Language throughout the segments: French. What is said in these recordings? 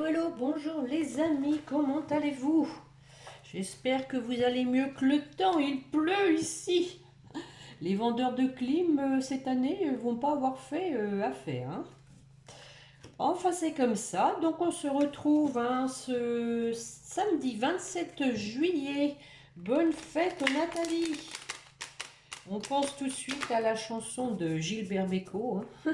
Hello, bonjour les amis, comment allez-vous? J'espère que vous allez mieux que le temps, il pleut ici. Les vendeurs de clim cette année vont pas avoir fait affaire, hein. Enfin, c'est comme ça, donc on se retrouve hein, ce samedi 27 juillet. Bonne fête Nathalie. On pense tout de suite à la chanson de Gilbert Bécaud, hein.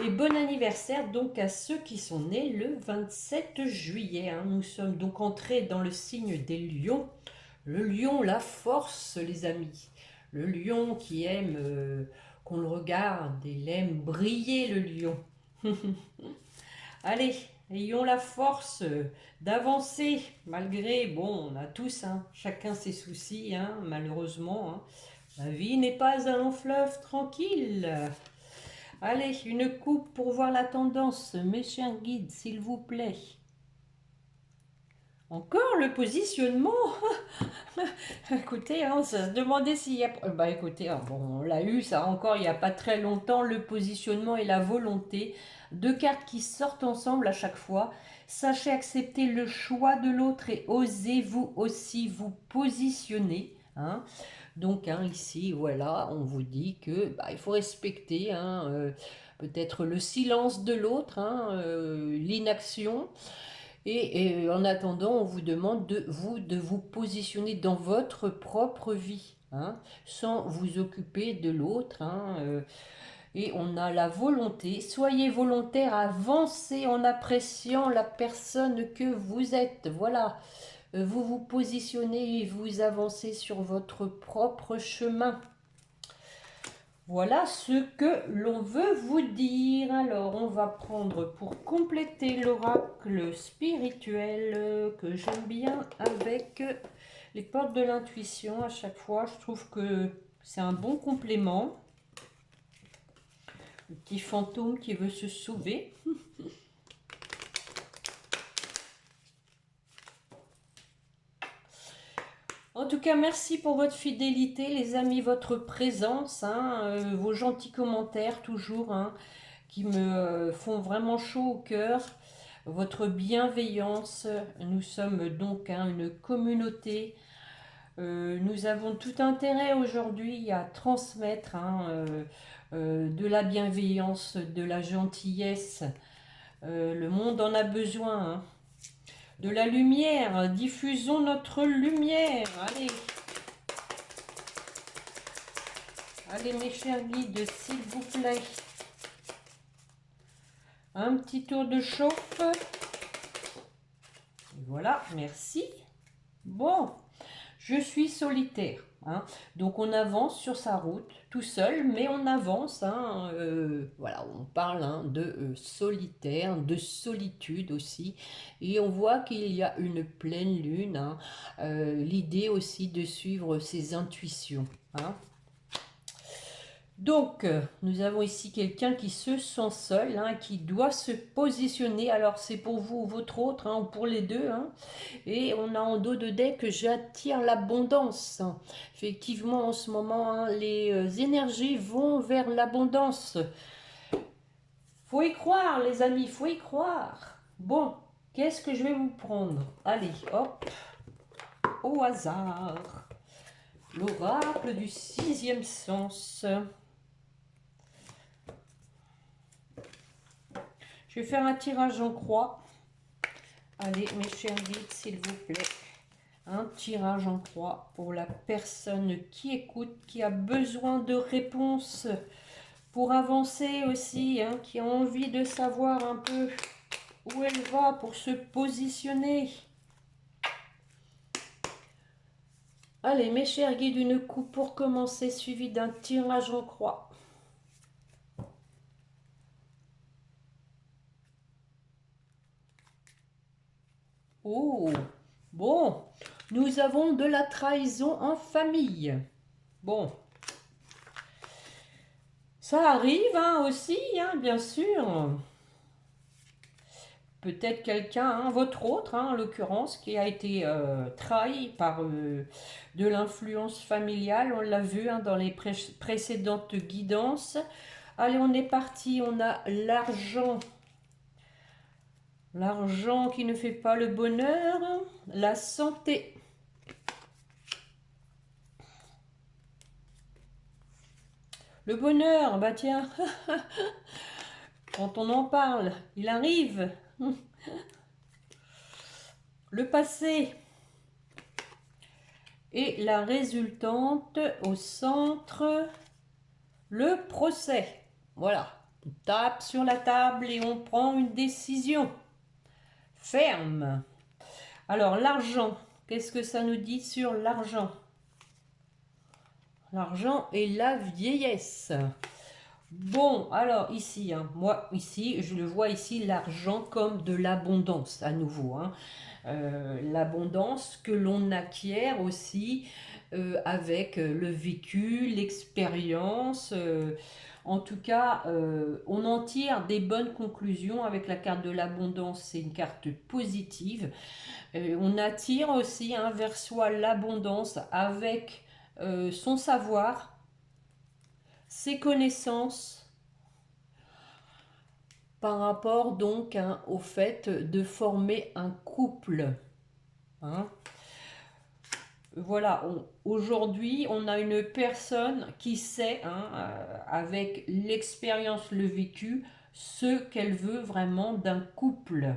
Et bon anniversaire donc à ceux qui sont nés le 27 juillet, hein. Nous sommes donc entrés dans le signe des lions. Le lion, la force, les amis. Le lion qui aime qu'on le regarde, il aime briller, le lion. Allez, ayons la force d'avancer, malgré, bon, on a tous, hein, chacun ses soucis, hein, malheureusement. Hein. La vie n'est pas un long fleuve tranquille. Allez, une coupe pour voir la tendance, mes chers guides, s'il vous plaît. Encore le positionnement. Écoutez, hein, on se demandait s'il y a... Bah écoutez, hein, bon, on l'a eu, ça encore, il n'y a pas très longtemps, le positionnement et la volonté. Deux cartes qui sortent ensemble à chaque fois. Sachez accepter le choix de l'autre et osez-vous aussi vous positionner. Hein. Donc hein, ici, voilà, on vous dit que bah, il faut respecter hein, peut-être le silence de l'autre, hein, l'inaction. Et en attendant, on vous demande de vous positionner dans votre propre vie, hein, sans vous occuper de l'autre. Hein, et on a la volonté, soyez volontaire, avancez en appréciant la personne que vous êtes. Voilà, vous vous positionnez et vous avancez sur votre propre chemin. Voilà ce que l'on veut vous dire. Alors, on va prendre pour compléter l'oracle spirituel que j'aime bien avec les portes de l'intuition. À chaque fois, je trouve que c'est un bon complément. Le petit fantôme qui veut se sauver. En tout cas, merci pour votre fidélité, les amis, votre présence, hein, vos gentils commentaires toujours, hein, qui me font vraiment chaud au cœur, votre bienveillance. Nous sommes donc hein, une communauté. Nous avons tout intérêt aujourd'hui à transmettre hein, de la bienveillance, de la gentillesse. Le monde en a besoin. Hein. De la lumière, diffusons notre lumière. Allez. Allez mes chers guides, s'il vous plaît. Un petit tour de chauffe. Voilà, merci. Bon, je suis solitaire. Hein. Donc on avance sur sa route tout seul, mais on avance. Hein, voilà, on parle hein, de solitaire, de solitude aussi. Et on voit qu'il y a une pleine lune. Hein, l'idée aussi de suivre ses intuitions. Hein. Donc, nous avons ici quelqu'un qui se sent seul, hein, qui doit se positionner. Alors, c'est pour vous ou votre autre, hein, ou pour les deux. Hein. Et on a en dos de deck que j'attire l'abondance. Effectivement, en ce moment, hein, les énergies vont vers l'abondance. Faut y croire, les amis, faut y croire. Bon, qu'est-ce que je vais vous prendre? Allez, hop, au hasard. L'oracle du sixième sens. Je vais faire un tirage en croix. Allez, mes chers guides, s'il vous plaît. Un tirage en croix pour la personne qui écoute, qui a besoin de réponses pour avancer aussi, hein, qui a envie de savoir un peu où elle va pour se positionner. Allez, mes chers guides, une coupe pour commencer, suivi d'un tirage en croix. Oh, bon, nous avons de la trahison en famille. Bon, ça arrive hein, aussi, hein, bien sûr. Peut-être quelqu'un, hein, votre autre, hein, en l'occurrence, qui a été trahi par de l'influence familiale. On l'a vu hein, dans les précédentes guidances. Allez, on est parti. On a l'argent. L'argent qui ne fait pas le bonheur, la santé. Le bonheur, bah tiens, quand on en parle, il arrive. Le passé et la résultante au centre, le procès. Voilà, on tape sur la table et on prend une décision ferme. Alors l'argent, qu'est-ce que ça nous dit sur l'argent? L'argent et la vieillesse. Bon, alors ici, hein, moi ici, je le vois ici, l'argent comme de l'abondance à nouveau. Hein. L'abondance que l'on acquiert aussi avec le vécu, l'expérience. En tout cas, on en tire des bonnes conclusions avec la carte de l'abondance. C'est une carte positive. On attire aussi hein, vers soi l'abondance avec son savoir, ses connaissances, par rapport donc hein, au fait de former un couple. Hein. Voilà, aujourd'hui on a une personne qui sait, hein, avec l'expérience, le vécu, ce qu'elle veut vraiment d'un couple.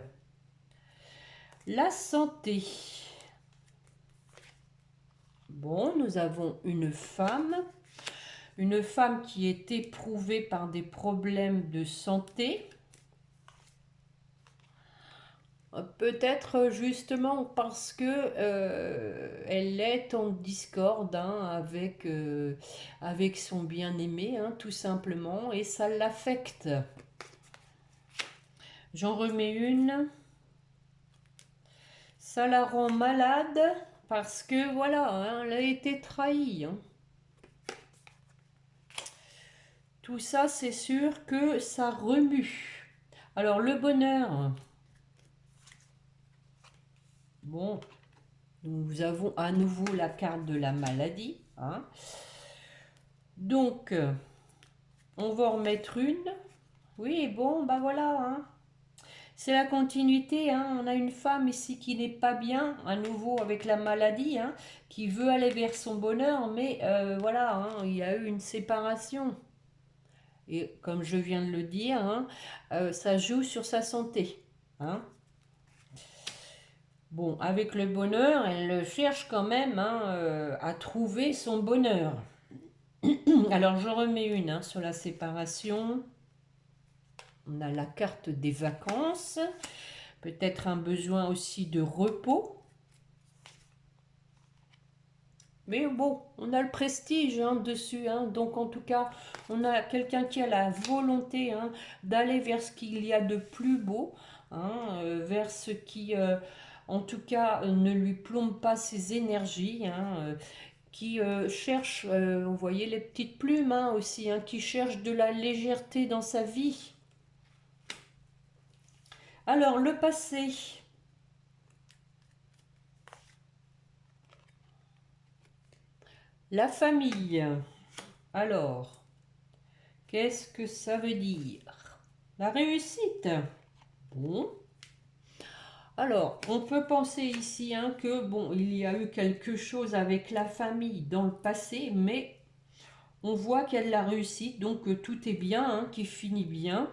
La santé. Bon, nous avons une femme qui est éprouvée par des problèmes de santé. Peut-être justement parce que elle est en discorde hein, avec son bien-aimé, hein, tout simplement, et ça l'affecte. J'en remets une. Ça la rend malade parce que voilà, hein, elle a été trahie. Hein. Tout ça, c'est sûr que ça remue. Alors le bonheur. Bon, nous avons à nouveau la carte de la maladie. Hein. Donc, on va en remettre une. Oui, bon, bah voilà. Hein. C'est la continuité. Hein. On a une femme ici qui n'est pas bien, à nouveau avec la maladie, hein, qui veut aller vers son bonheur, mais voilà, hein, il y a eu une séparation. Et comme je viens de le dire, hein, ça joue sur sa santé. Hein. Bon, avec le bonheur, elle cherche quand même hein, à trouver son bonheur. Alors, je remets une hein, sur la séparation. On a la carte des vacances. Peut-être un besoin aussi de repos. Mais bon, on a le prestige hein, dessus. Hein, donc, en tout cas, on a quelqu'un qui a la volonté hein, d'aller vers ce qu'il y a de plus beau. Hein, vers ce qui... en tout cas, ne lui plombe pas ses énergies, hein, qui cherche, vous voyez les petites plumes hein, aussi, hein, qui cherche de la légèreté dans sa vie. Alors, le passé. La famille. Alors, qu'est-ce que ça veut dire? La réussite. Bon. Alors, on peut penser ici hein, que, bon, il y a eu quelque chose avec la famille dans le passé, mais on voit qu'il y a de la réussite, donc tout est bien, hein, qui finit bien.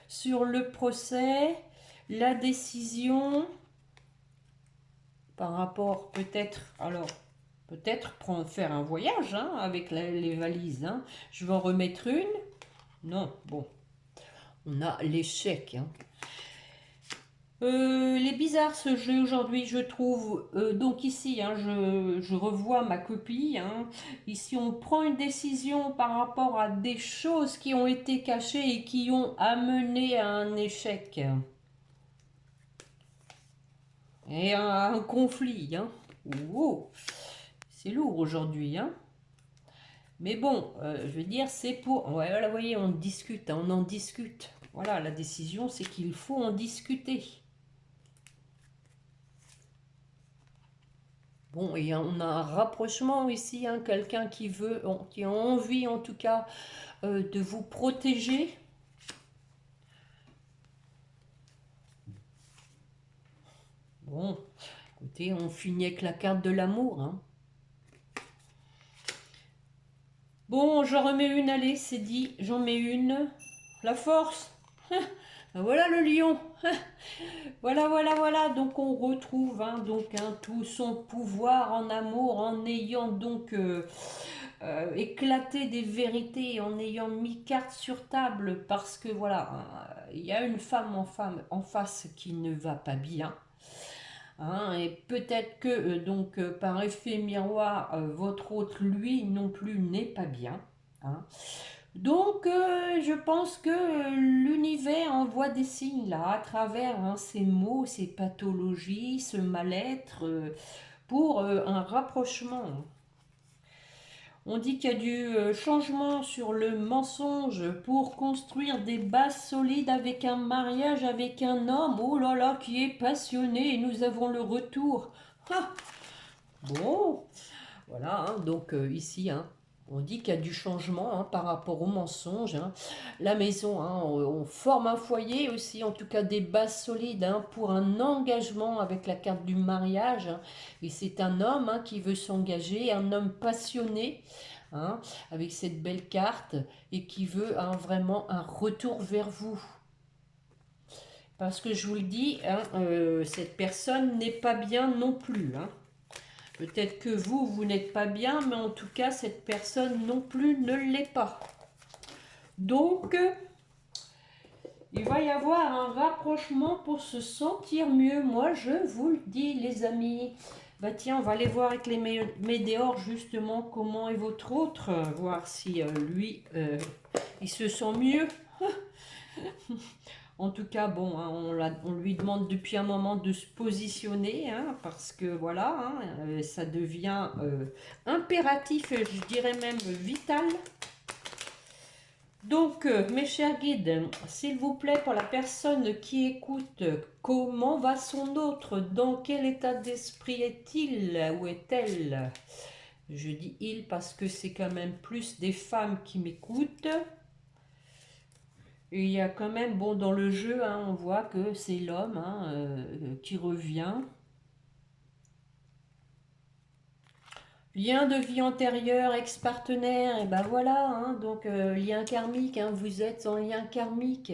Sur le procès, la décision, par rapport peut-être, alors, peut-être faire un voyage hein, avec les valises. Hein. Je vais en remettre une. Non, bon, on a l'échec. Hein. Il est bizarre ce jeu aujourd'hui, je trouve. Donc ici, hein, je revois ma copie. Hein. Ici, on prend une décision par rapport à des choses qui ont été cachées et qui ont amené à un échec. Et à un conflit. Hein. Wow. C'est lourd aujourd'hui. Hein. Mais bon, je veux dire, c'est pour... Ouais, là, vous voyez, on discute, hein, on en discute. Voilà, la décision, c'est qu'il faut en discuter. Bon, et on a un rapprochement ici, hein, quelqu'un qui veut, qui a envie en tout cas de vous protéger. Bon, écoutez, on finit avec la carte de l'amour, hein. Bon, j'en remets une, allez, c'est dit, j'en mets une. La force. Voilà le lion. Voilà, voilà, voilà. Donc on retrouve donc tout son pouvoir en amour, en ayant donc éclaté des vérités, en ayant mis carte sur table, parce que voilà, il y a une femme en face qui ne va pas bien. Et peut-être que par effet miroir, votre hôte, lui, non plus, n'est pas bien. hein. Donc, je pense que l'univers envoie des signes là, à travers ces mots, ces pathologies, ce mal-être, pour un rapprochement. On dit qu'il y a du changement sur le mensonge pour construire des bases solides avec un mariage avec un homme, oh là là, qui est passionné, et nous avons le retour. Ah, bon, voilà, donc ici, on dit qu'il y a du changement par rapport au mensonge. La maison, on forme un foyer aussi, en tout cas des bases solides pour un engagement avec la carte du mariage. Et c'est un homme qui veut s'engager, un homme passionné, avec cette belle carte, et qui veut vraiment un retour vers vous. Parce que je vous le dis, cette personne n'est pas bien non plus. Peut-être que vous n'êtes pas bien, mais en tout cas, cette personne non plus ne l'est pas. Donc, il va y avoir un rapprochement pour se sentir mieux. Moi, je vous le dis, les amis. Bah tiens, on va aller voir avec les météores, justement, comment est votre autre. Voir si lui, il se sent mieux. En tout cas, bon, on lui demande depuis un moment de se positionner, parce que voilà, ça devient impératif, je dirais même vital. Donc, mes chers guides, s'il vous plaît, pour la personne qui écoute, comment va son autre? Dans quel état d'esprit est-il ou est-elle? Je dis il parce que c'est quand même plus des femmes qui m'écoutent. Et il y a quand même, bon, dans le jeu, on voit que c'est l'homme qui revient. Lien de vie antérieure, ex-partenaire, et ben voilà, donc lien karmique, vous êtes en lien karmique.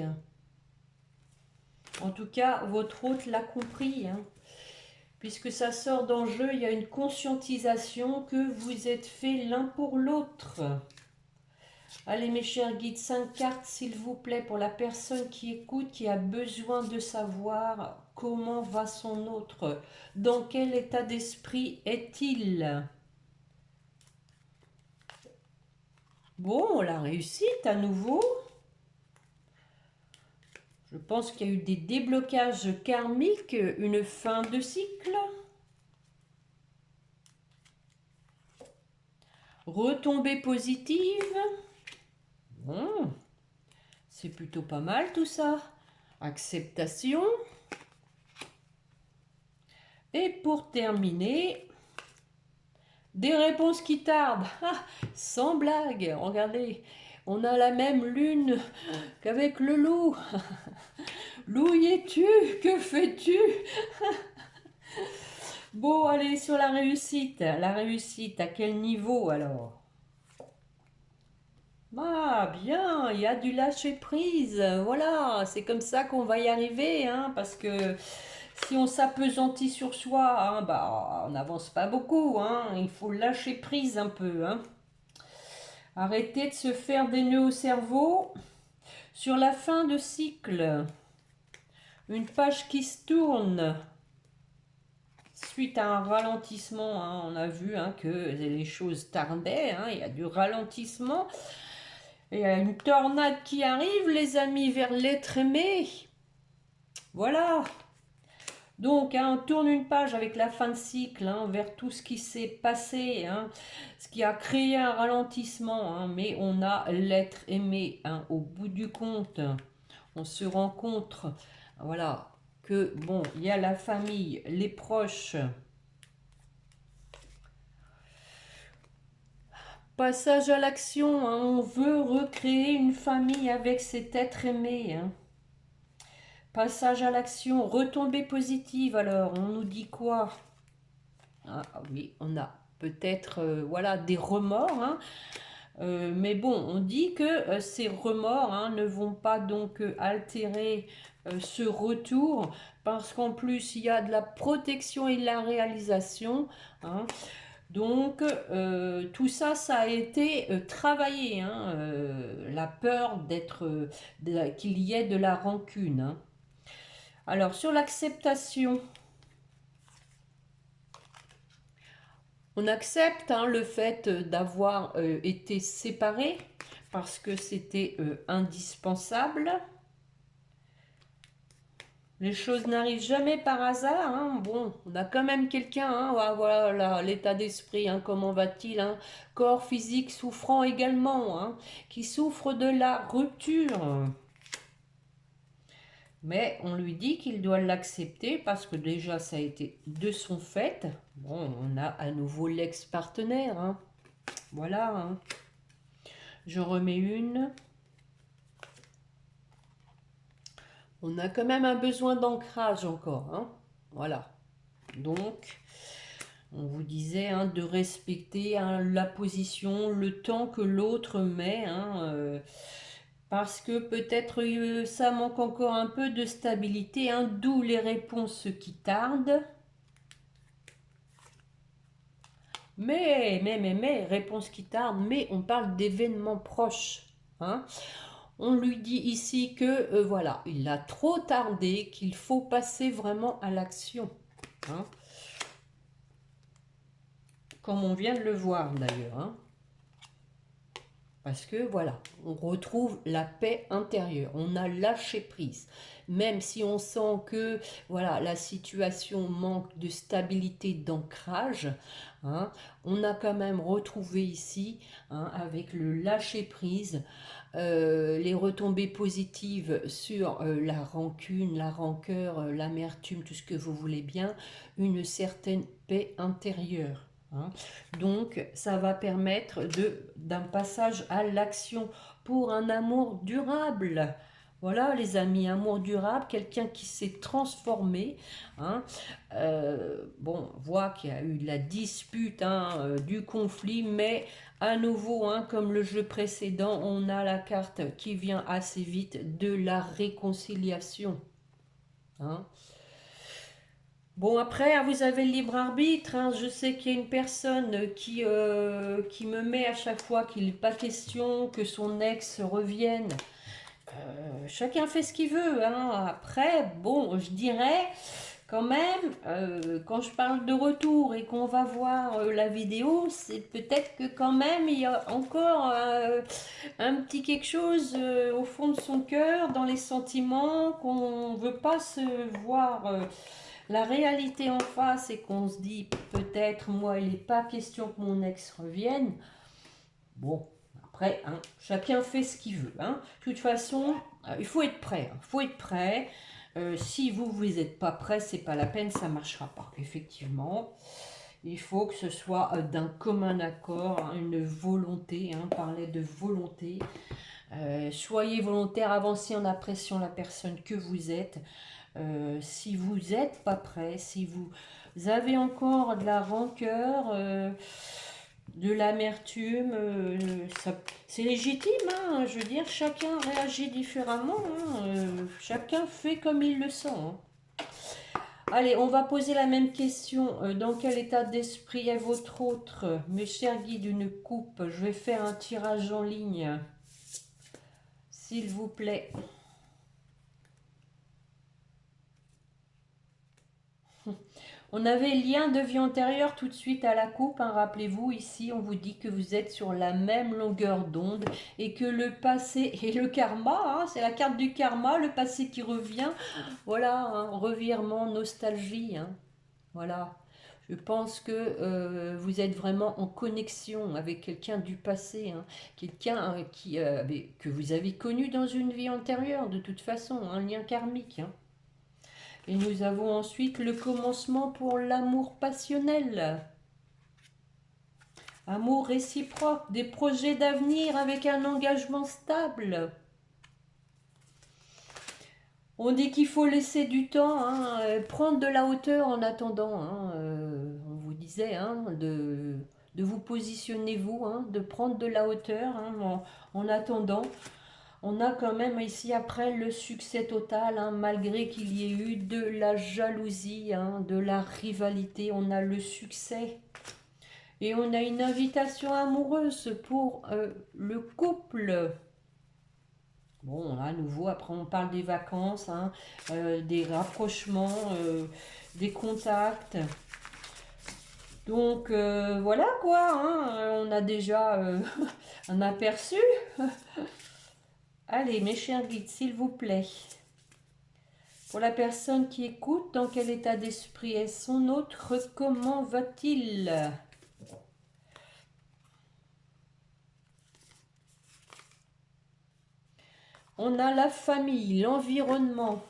En tout cas, votre hôte l'a compris, puisque ça sort dans le jeu, il y a une conscientisation que vous êtes fait l'un pour l'autre. Allez mes chers guides, 5 cartes s'il vous plaît pour la personne qui écoute, qui a besoin de savoir comment va son autre. Dans quel état d'esprit est-il? Bon, la réussite à nouveau. Je pense qu'il y a eu des déblocages karmiques, une fin de cycle. Retombée positive. Bon, c'est plutôt pas mal tout ça. Acceptation. Et pour terminer, des réponses qui tardent. Sans blague, regardez, on a la même lune qu'avec le loup. Loup, y es-tu? Que fais-tu? Bon, allez, sur la réussite. La réussite, à quel niveau alors? Ah, bien, il y a du lâcher-prise. Voilà, c'est comme ça qu'on va y arriver, parce que si on s'appesantit sur soi, on n'avance pas beaucoup, il faut lâcher prise un peu, Arrêter de se faire des nœuds au cerveau. Sur la fin de cycle, une page qui se tourne. Suite à un ralentissement, on a vu que les choses tardaient, il y a du ralentissement. Il y a une tornade qui arrive, les amis, vers l'être aimé. Voilà. Donc, on tourne une page avec la fin de cycle vers tout ce qui s'est passé, ce qui a créé un ralentissement, mais on a l'être aimé au bout du compte. On se rencontre, voilà, que bon, il y a la famille, les proches. Passage à l'action, on veut recréer une famille avec cet être aimé. Passage à l'action, retombée positive. Alors, on nous dit quoi? Ah oui, on a peut-être voilà, des remords, hein. Mais bon, on dit que ces remords hein, ne vont pas donc altérer ce retour, parce qu'en plus il y a de la protection et de la réalisation, hein. Donc tout ça, ça a été travaillé, hein, la peur d'être, qu'il y ait de la rancune, hein. Alors sur l'acceptation, on accepte hein, le fait d'avoir été séparés parce que c'était indispensable. Les choses n'arrivent jamais par hasard, hein. Bon, on a quand même quelqu'un, hein. Ah, voilà l'état d'esprit, hein. Comment va-t-il, hein? Corps physique souffrant également, hein, qui souffre de la rupture. Mais on lui dit qu'il doit l'accepter parce que déjà ça a été de son fait. Bon, on a à nouveau l'ex-partenaire, hein. Voilà, hein. Je remets une. On a quand même un besoin d'ancrage encore, hein. Voilà. Donc, on vous disait hein, de respecter hein, la position, le temps que l'autre met, hein, parce que peut-être ça manque encore un peu de stabilité, hein, d'où les réponses qui tardent. Mais, réponse qui tarde, mais on parle d'événements proches, hein. On lui dit ici que, voilà, il a trop tardé, qu'il faut passer vraiment à l'action, hein. Comme on vient de le voir d'ailleurs, hein. Parce que voilà, on retrouve la paix intérieure, on a lâché prise. Même si on sent que voilà, la situation manque de stabilité, d'ancrage, hein, on a quand même retrouvé ici, hein, avec le lâcher prise, les retombées positives sur la rancune, la rancœur, l'amertume, tout ce que vous voulez bien, une certaine paix intérieure, hein. Donc, ça va permettre d'un passage à l'action pour un amour durable. Voilà les amis, amour durable, quelqu'un qui s'est transformé, hein. Bon, on voit qu'il y a eu de la dispute, hein, du conflit, mais à nouveau, hein, comme le jeu précédent, on a la carte qui vient assez vite de la réconciliation, hein. Bon, après, hein, vous avez le libre arbitre, hein. Je sais qu'il y a une personne qui me met à chaque fois qu'il n'est pas question que son ex revienne. Chacun fait ce qu'il veut, hein. Après, bon, je dirais quand même, quand je parle de retour et qu'on va voir la vidéo, c'est peut-être que quand même il y a encore un petit quelque chose au fond de son cœur, dans les sentiments, qu'on ne veut pas se voir la réalité en face et qu'on se dit peut-être moi il n'est pas question que mon ex revienne. Bon, après, hein, chacun fait ce qu'il veut, hein. De toute façon, il faut être prêt, hein. Il faut être prêt. Si vous n'êtes pas prêt, c'est pas la peine, ça ne marchera pas. Effectivement, il faut que ce soit d'un commun accord, hein, une volonté, hein, on parlait de volonté. Soyez volontaire, avancez en appréciant la personne que vous êtes. Si vous n'êtes pas prêt, si vous avez encore de la rancœur, de l'amertume, c'est légitime, hein. Je veux dire, chacun réagit différemment, hein. Chacun fait comme il le sent, hein. Allez, on va poser la même question. Dans quel état d'esprit est votre autre? Mes chers guides, une coupe. Je vais faire un tirage en ligne, s'il vous plaît. On avait lien de vie antérieure tout de suite à la coupe, hein. Rappelez-vous, ici, on vous dit que vous êtes sur la même longueur d'onde et que le passé et le karma, hein, c'est la carte du karma, le passé qui revient. Voilà, hein, revirement, nostalgie, hein. Voilà. Je pense que vous êtes vraiment en connexion avec quelqu'un du passé, hein. Quelqu'un que vous avez connu dans une vie antérieure, de toute façon, un lien karmique, hein. Et nous avons ensuite le commencement pour l'amour passionnel. Amour réciproque, des projets d'avenir avec un engagement stable. On dit qu'il faut laisser du temps, hein, prendre de la hauteur en attendant. Hein, on vous disait hein, de vous positionner vous, hein, de prendre de la hauteur hein, en attendant. On a quand même ici après le succès total, hein, malgré qu'il y ait eu de la jalousie, hein, de la rivalité. On a le succès. Et on a une invitation amoureuse pour le couple. Bon, à nouveau, après on parle des vacances, hein, des rapprochements, des contacts. Donc voilà quoi, hein, on a déjà un aperçu. Allez, mes chers guides, s'il vous plaît. Pour la personne qui écoute, dans quel état d'esprit est son autre? Comment va-t-il? On a la famille, l'environnement.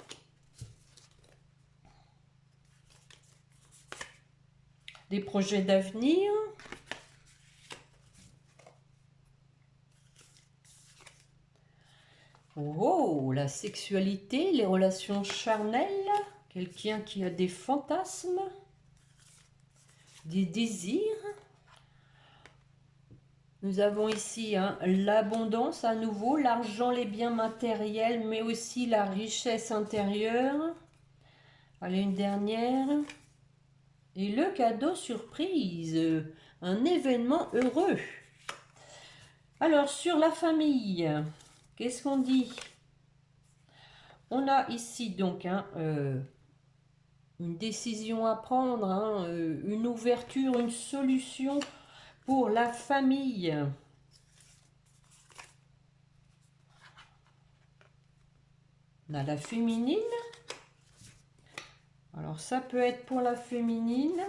Des projets d'avenir. Oh, la sexualité, les relations charnelles. Quelqu'un qui a des fantasmes, des désirs. Nous avons ici hein, l'abondance à nouveau, l'argent, les biens matériels, mais aussi la richesse intérieure. Allez, une dernière. Et le cadeau surprise, un événement heureux. Alors, sur la famille, qu'est-ce qu'on dit? On a ici donc hein, une décision à prendre, hein, une ouverture, une solution pour la famille. On a la féminine. Alors ça peut être pour la féminine.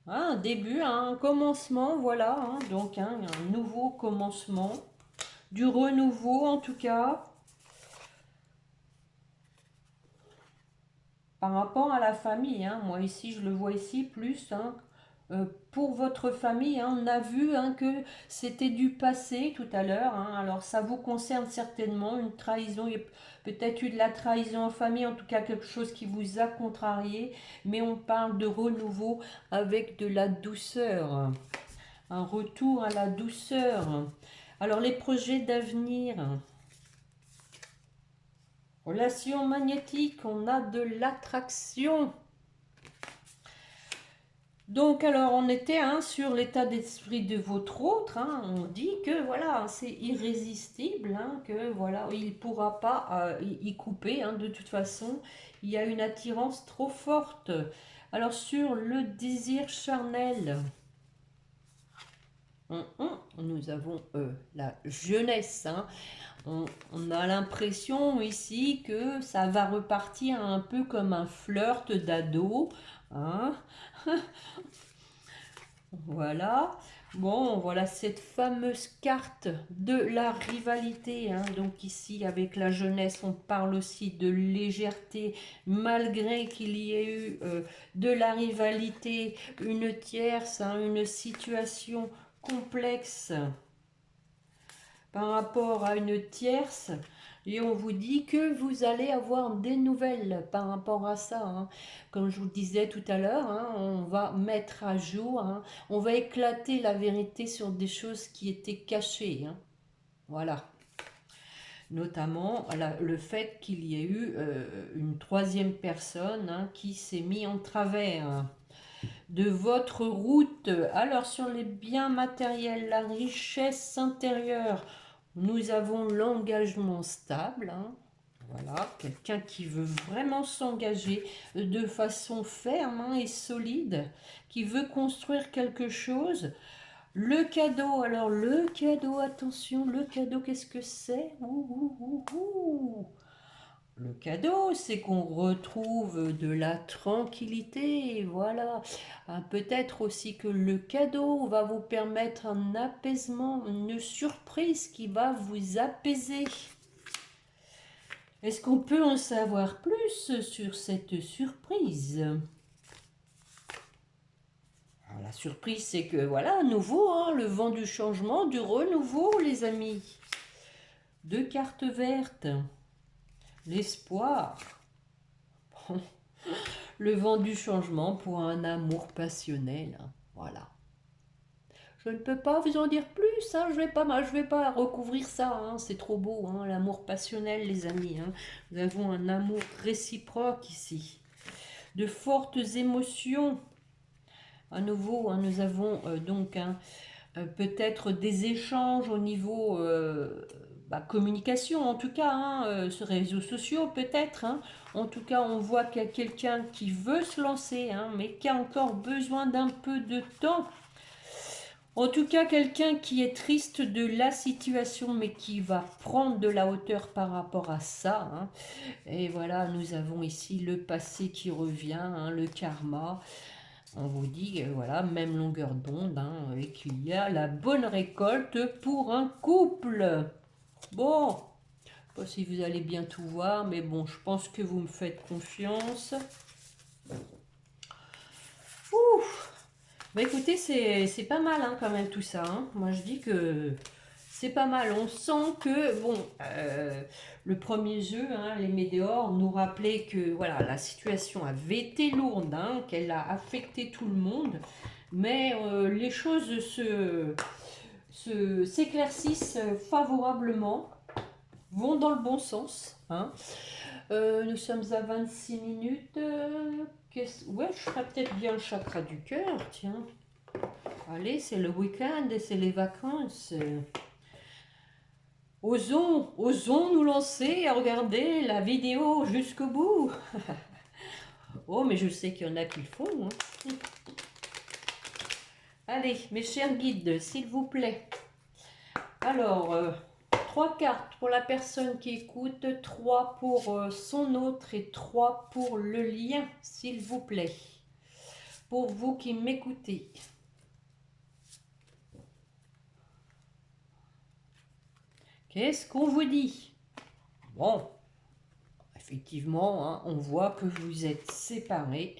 Ah, un début, hein, un commencement, voilà. Hein, donc hein, un nouveau commencement. Du renouveau en tout cas. Par rapport à la famille, hein, moi ici je le vois ici plus, hein, pour votre famille, hein, on a vu hein, que c'était du passé tout à l'heure, hein, alors ça vous concerne certainement, une trahison, il y a peut-être eu de la trahison en famille, en tout cas quelque chose qui vous a contrarié, mais on parle de renouveau avec de la douceur, un retour à la douceur. Alors les projets d'avenir... Relation magnétique, on a de l'attraction. Donc alors on était hein, sur l'état d'esprit de votre autre. Hein, on dit que voilà c'est irrésistible, hein, que voilà il ne pourra pas y couper. Hein, de toute façon, il y a une attirance trop forte. Alors sur le désir charnel. Nous avons la jeunesse. Hein. On a l'impression ici que ça va repartir un peu comme un flirt d'ado. Hein. Voilà. Bon, voilà cette fameuse carte de la rivalité. Hein. Donc ici, avec la jeunesse, on parle aussi de légèreté, malgré qu'il y ait eu de la rivalité, une tierce, hein, une situation complexe par rapport à une tierce, et on vous dit que vous allez avoir des nouvelles par rapport à ça. Hein. Comme je vous disais tout à l'heure, hein, on va mettre à jour, hein, on va éclater la vérité sur des choses qui étaient cachées. Hein. Voilà. Notamment le fait qu'il y ait eu une troisième personne hein, qui s'est mis en travers de votre route. Alors sur les biens matériels, la richesse intérieure, nous avons l'engagement stable. Hein. Voilà, quelqu'un qui veut vraiment s'engager de façon ferme hein, et solide, qui veut construire quelque chose. Le cadeau, alors le cadeau, attention, le cadeau, qu'est-ce que c'est? Le cadeau, c'est qu'on retrouve de la tranquillité, voilà. Peut-être aussi que le cadeau va vous permettre un apaisement, une surprise qui va vous apaiser. Est-ce qu'on peut en savoir plus sur cette surprise? Alors, la surprise, c'est que, voilà, à nouveau, hein, le vent du changement, du renouveau, les amis. Deux cartes vertes. l'espoir. Le vent du changement pour un amour passionnel. Voilà. Je ne peux pas vous en dire plus, hein. Je vais pas recouvrir ça, hein. C'est trop beau, hein, l'amour passionnel, les amis, hein. Nous avons un amour réciproque ici. De fortes émotions. À nouveau, hein, nous avons donc peut-être des échanges au niveau communication, en tout cas, hein, sur les réseaux sociaux peut-être. Hein. En tout cas, on voit qu'il y a quelqu'un qui veut se lancer, hein, mais qui a encore besoin d'un peu de temps. En tout cas, quelqu'un qui est triste de la situation, mais qui va prendre de la hauteur par rapport à ça. Hein. Et voilà, nous avons ici le passé qui revient, hein, le karma. On vous dit, voilà, même longueur d'onde, hein, et qu'il y a la bonne récolte pour un couple. Bon, je sais pas si vous allez bien tout voir, mais bon, je pense que vous me faites confiance. Ouf. Bah écoutez, c'est pas mal hein, quand même tout ça. Hein. Moi je dis que c'est pas mal. On sent que, bon, le premier jeu, hein, les Météores, nous rappelait que voilà, la situation avait été lourde, hein, qu'elle a affecté tout le monde. Mais les choses s'éclaircissent favorablement, vont dans le bon sens. Hein. Nous sommes à 26 minutes. Ouais, je ferais peut-être bien le chakra du cœur, tiens. Allez, c'est le week-end et c'est les vacances. Osons nous lancer à regarder la vidéo jusqu'au bout. Oh, mais je sais qu'il y en a qui le font. Hein. Allez, mes chers guides, s'il vous plaît. Alors, 3 cartes pour la personne qui écoute, 3 pour son autre et 3 pour le lien, s'il vous plaît. Pour vous qui m'écoutez. Qu'est-ce qu'on vous dit? Bon, effectivement, hein, on voit que vous êtes séparés.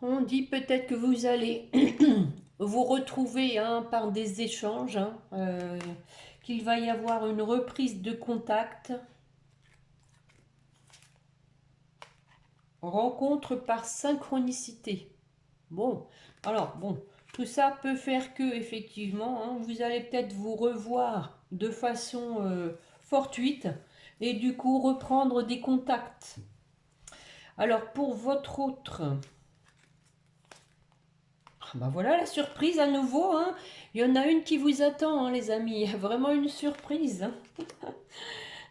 On dit peut-être que vous allez vous retrouver hein, par des échanges, hein, qu'il va y avoir une reprise de contact. Rencontre par synchronicité. Bon, alors, bon, tout ça peut faire que, effectivement, hein, vous allez peut-être vous revoir de façon fortuite et du coup reprendre des contacts. Alors, pour votre autre... Ben voilà la surprise à nouveau. Hein. Il y en a une qui vous attend, hein, les amis. Il y a vraiment une surprise. Hein.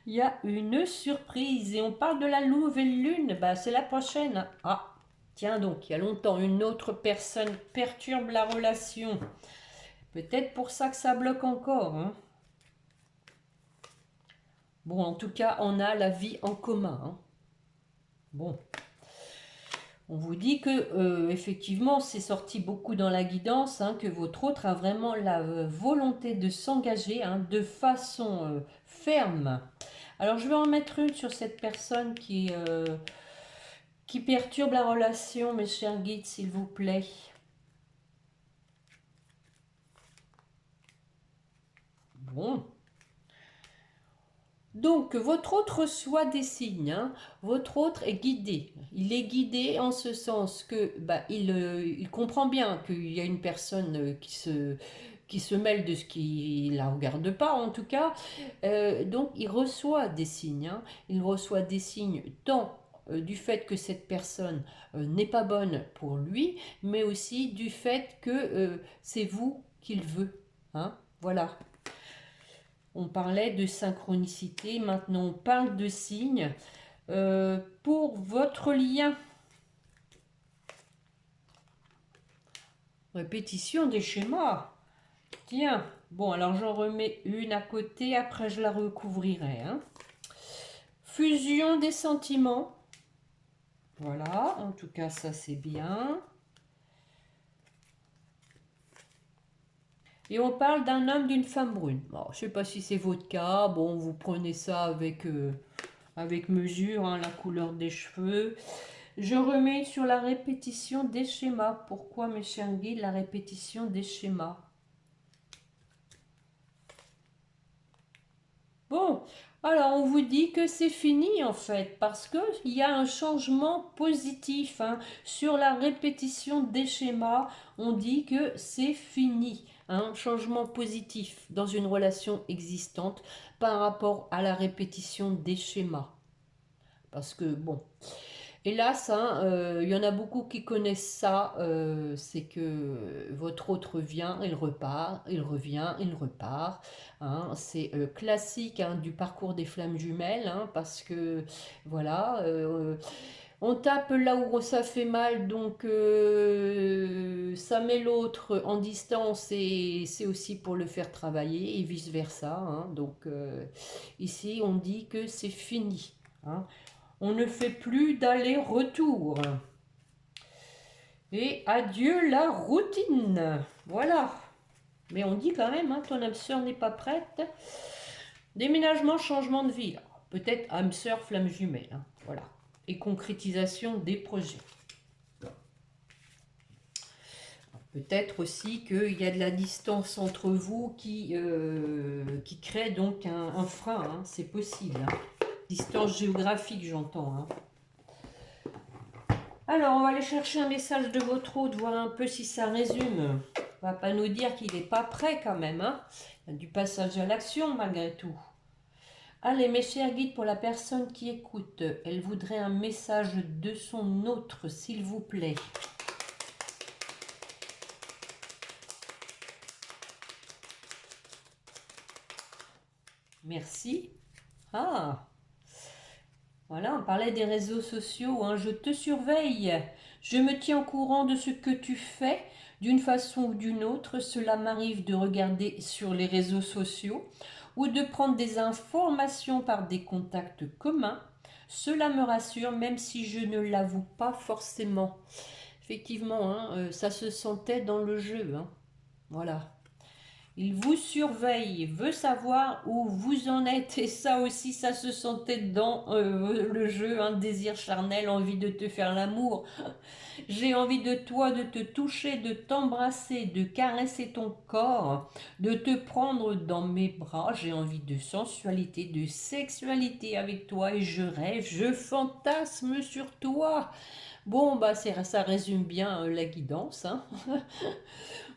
Il y a une surprise. Et on parle de la nouvelle lune. Bah, c'est la prochaine. Ah, tiens donc, il y a longtemps, une autre personne perturbe la relation. Peut-être pour ça que ça bloque encore. Hein. Bon, en tout cas, on a la vie en commun. Hein. Bon. On vous dit que, effectivement, c'est sorti beaucoup dans la guidance, hein, que votre autre a vraiment la volonté de s'engager hein, de façon ferme. Alors, je vais en mettre une sur cette personne qui perturbe la relation, mes chers guides, s'il vous plaît. Bon. Donc, votre autre reçoit des signes, hein. Votre autre est guidé. Il est guidé en ce sens que il comprend bien qu'il y a une personne qui se mêle de ce qui ne la regarde pas, en tout cas. Donc, il reçoit des signes. Hein. Il reçoit des signes tant du fait que cette personne n'est pas bonne pour lui, mais aussi du fait que c'est vous qu'il veut. Hein. Voilà. On parlait de synchronicité, maintenant on parle de signes. Pour votre lien, répétition des schémas. Tiens, bon alors j'en remets une à côté, après je la recouvrirai. Hein. Fusion des sentiments. Voilà, en tout cas ça c'est bien. Et on parle d'un homme, d'une femme brune. Bon, je ne sais pas si c'est votre cas. Bon, vous prenez ça avec mesure, hein, la couleur des cheveux. Je remets sur la répétition des schémas. Pourquoi, mes chers guides, la répétition des schémas? Alors, on vous dit que c'est fini en fait, parce qu'il y a un changement positif hein. Sur la répétition des schémas, on dit que c'est fini. Un changement positif dans une relation existante par rapport à la répétition des schémas. Parce que, bon, hélas, hein, y en a beaucoup qui connaissent ça, c'est que votre autre vient, il repart, il revient, il repart. Hein, c'est classique hein, du parcours des flammes jumelles, hein, parce que voilà, on tape là où ça fait mal, donc ça met l'autre en distance et c'est aussi pour le faire travailler et vice-versa. Hein, donc ici, on dit que c'est fini. Hein. On ne fait plus d'aller-retour. Et adieu la routine. Voilà. Mais on dit quand même, hein, ton âme sœur n'est pas prête. Déménagement, changement de vie. Peut-être âme sœur, flamme jumelle. Hein, voilà. Et concrétisation des projets. Peut-être aussi qu'il y a de la distance entre vous qui crée donc un frein. Hein, c'est possible. Hein. Distance géographique, j'entends. Hein. Alors, on va aller chercher un message de votre hôte, voir un peu si ça résume. On va pas nous dire qu'il n'est pas prêt quand même. Hein. Il y a du passage à l'action malgré tout. Allez, mes chers guides, pour la personne qui écoute, elle voudrait un message de son autre, s'il vous plaît. Merci. Ah, voilà, on parlait des réseaux sociaux. Hein. Je te surveille. Je me tiens au courant de ce que tu fais. D'une façon ou d'une autre, cela m'arrive de regarder sur les réseaux sociaux ou de prendre des informations par des contacts communs. Cela me rassure, même si je ne l'avoue pas forcément. Effectivement, hein, ça se sentait dans le jeu. Hein. Voilà. Il vous surveille, veut savoir où vous en êtes. Et ça aussi, ça se sentait dans le jeu. Un désir charnel, envie de te faire l'amour. J'ai envie de toi, de te toucher, de t'embrasser, de caresser ton corps, de te prendre dans mes bras. J'ai envie de sensualité, de sexualité avec toi. Et je rêve, je fantasme sur toi. Bon, bah ça résume bien la guidance. Hein.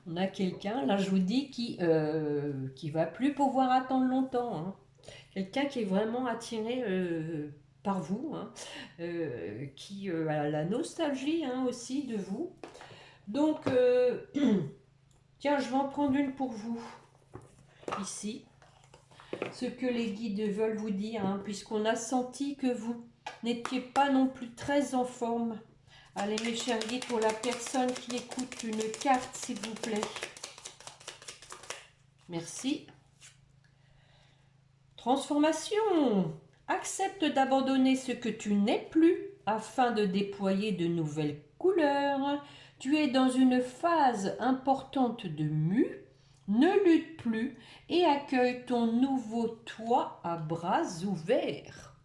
On a quelqu'un, là je vous dis, qui va plus pouvoir attendre longtemps. Hein. Quelqu'un qui est vraiment attiré par vous, hein, qui a la nostalgie hein, aussi de vous. Donc, tiens, je vais en prendre une pour vous, ici. Ce que les guides veulent vous dire, hein, puisqu'on a senti que vous n'étiez pas non plus très en forme. Allez, mes chers guides, pour la personne qui écoute, une carte, s'il vous plaît. Merci. Transformation. Accepte d'abandonner ce que tu n'es plus afin de déployer de nouvelles couleurs. Tu es dans une phase importante de mue. Ne lutte plus et accueille ton nouveau toi à bras ouverts.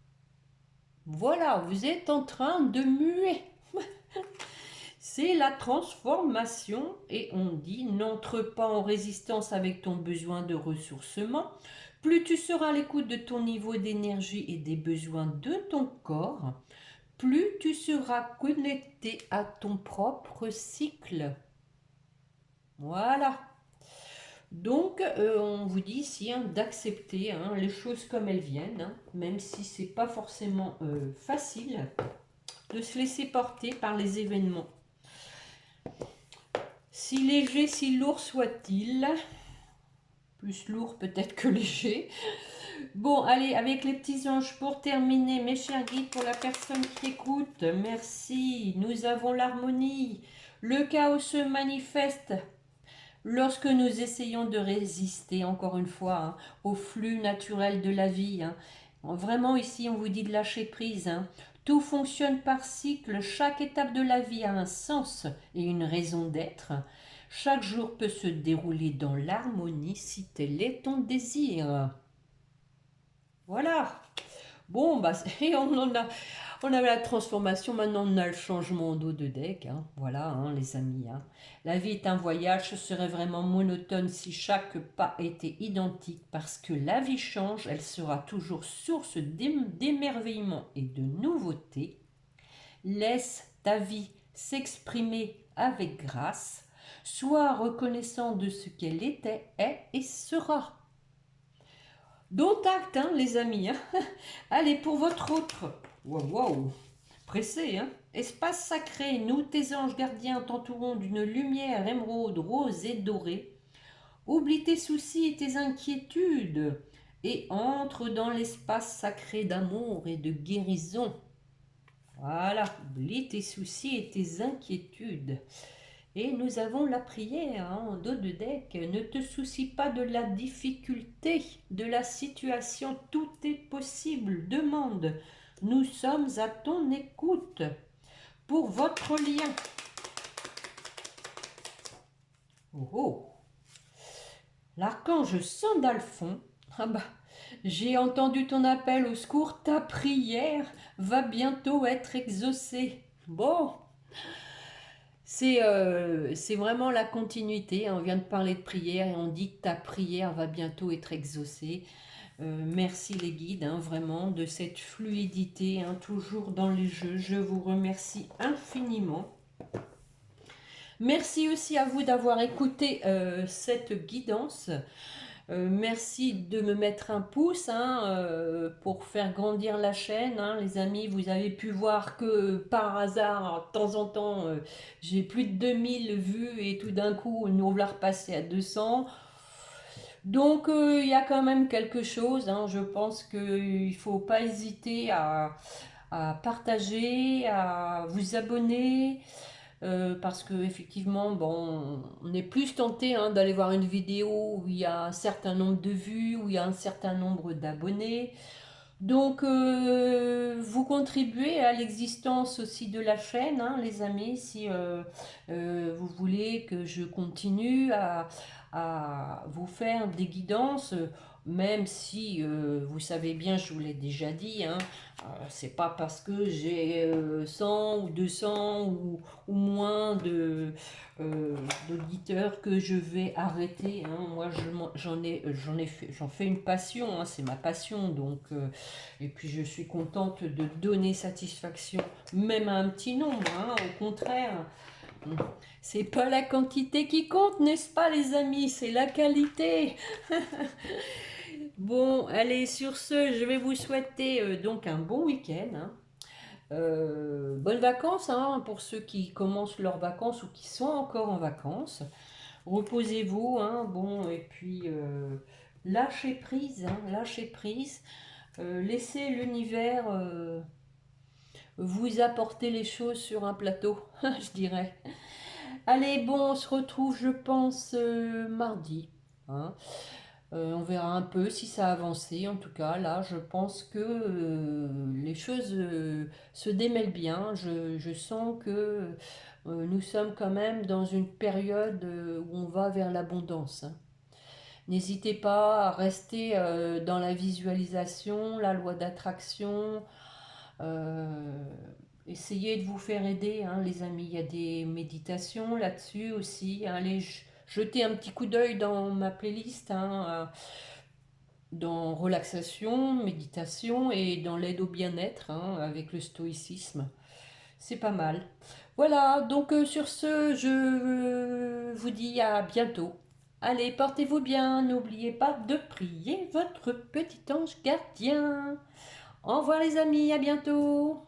Voilà, vous êtes en train de muer. C'est la transformation et on dit n'entre pas en résistance avec ton besoin de ressourcement. Plus tu seras à l'écoute de ton niveau d'énergie et des besoins de ton corps, plus tu seras connecté à ton propre cycle. Voilà. Donc, on vous dit ici hein, d'accepter hein, les choses comme elles viennent, hein, même si c'est pas forcément facile, de se laisser porter par les événements. Si léger, si lourd soit-il, plus lourd peut-être que léger. Bon, allez, avec les petits anges pour terminer, mes chers guides, pour la personne qui écoute, merci. Nous avons l'harmonie. Le chaos se manifeste lorsque nous essayons de résister, encore une fois, hein, au flux naturel de la vie. Hein. Vraiment, ici, on vous dit de lâcher prise. Hein. Tout fonctionne par cycle. Chaque étape de la vie a un sens et une raison d'être. Chaque jour peut se dérouler dans l'harmonie si tel est ton désir. Voilà. Bon, bah, et on avait la transformation, maintenant on a le changement d'eau de deck, hein. Voilà, hein, les amis, hein. La vie est un voyage, ce serait vraiment monotone si chaque pas était identique, parce que la vie change, elle sera toujours source d'émerveillement et de nouveautés. Laisse ta vie s'exprimer avec grâce, sois reconnaissant de ce qu'elle était, est et sera. Dont acte, hein, les amis, hein. Allez, pour votre autre. Waouh, wow. Pressé, hein. Espace sacré, nous, tes anges gardiens, t'entourons d'une lumière émeraude, rose et dorée. Oublie tes soucis et tes inquiétudes et entre dans l'espace sacré d'amour et de guérison. Voilà, oublie tes soucis et tes inquiétudes. Et nous avons la prière, hein, en dos de deck. Ne te soucie pas de la difficulté, de la situation. Tout est possible. Demande. Nous sommes à ton écoute. Pour votre lien. Oh, oh. L'archange Sandalphon. Ah bah, j'ai entendu ton appel au secours. Ta prière va bientôt être exaucée. Bon. C'est vraiment la continuité, hein. On vient de parler de prière et on dit que ta prière va bientôt être exaucée. Merci les guides, hein, vraiment, de cette fluidité, hein, toujours dans les jeux. Je vous remercie infiniment. Merci aussi à vous d'avoir écouté cette guidance. Merci de me mettre un pouce, hein, pour faire grandir la chaîne, hein, les amis. Vous avez pu voir que par hasard, de temps en temps, j'ai plus de 2000 vues et tout d'un coup, nous voilà repassé à 200. Donc, il y a quand même quelque chose, hein. Je pense qu'il ne faut pas hésiter à partager, à vous abonner. Parce que effectivement, bon, on est plus tenté, hein, d'aller voir une vidéo où il y a un certain nombre de vues, où il y a un certain nombre d'abonnés. Donc, vous contribuez à l'existence aussi de la chaîne, hein, les amis, si vous voulez que je continue à vous faire des guidances, même si vous savez bien, je vous l'ai déjà dit, hein, c'est pas parce que j'ai 100 ou 200 ou moins d'auditeurs que je vais arrêter, hein. Moi, j'en fais une passion, hein, c'est ma passion, donc et puis je suis contente de donner satisfaction, même à un petit nombre, hein, au contraire. C'est pas la quantité qui compte, n'est-ce pas les amis, c'est la qualité. Bon, allez, sur ce, je vais vous souhaiter donc un bon week-end, hein. Bonnes vacances, hein, pour ceux qui commencent leurs vacances ou qui sont encore en vacances. Reposez-vous, hein, bon, et puis lâchez prise, hein, lâchez prise. Laissez l'univers vous apporter les choses sur un plateau, je dirais. Allez, bon, on se retrouve, je pense, mardi, hein. On verra un peu si ça a avancé. En tout cas, là, je pense que les choses se démêlent bien. Je sens que nous sommes quand même dans une période où on va vers l'abondance, hein. N'hésitez pas à rester dans la visualisation, la loi d'attraction. euh, Essayez de vous faire aider, hein, les amis. Il y a des méditations là-dessus aussi. Allez, jetez un petit coup d'œil dans ma playlist, hein, dans relaxation, méditation et dans l'aide au bien-être, hein, avec le stoïcisme. C'est pas mal. Voilà, donc sur ce, je vous dis à bientôt. Allez, portez-vous bien, n'oubliez pas de prier votre petit ange gardien. Au revoir les amis, à bientôt.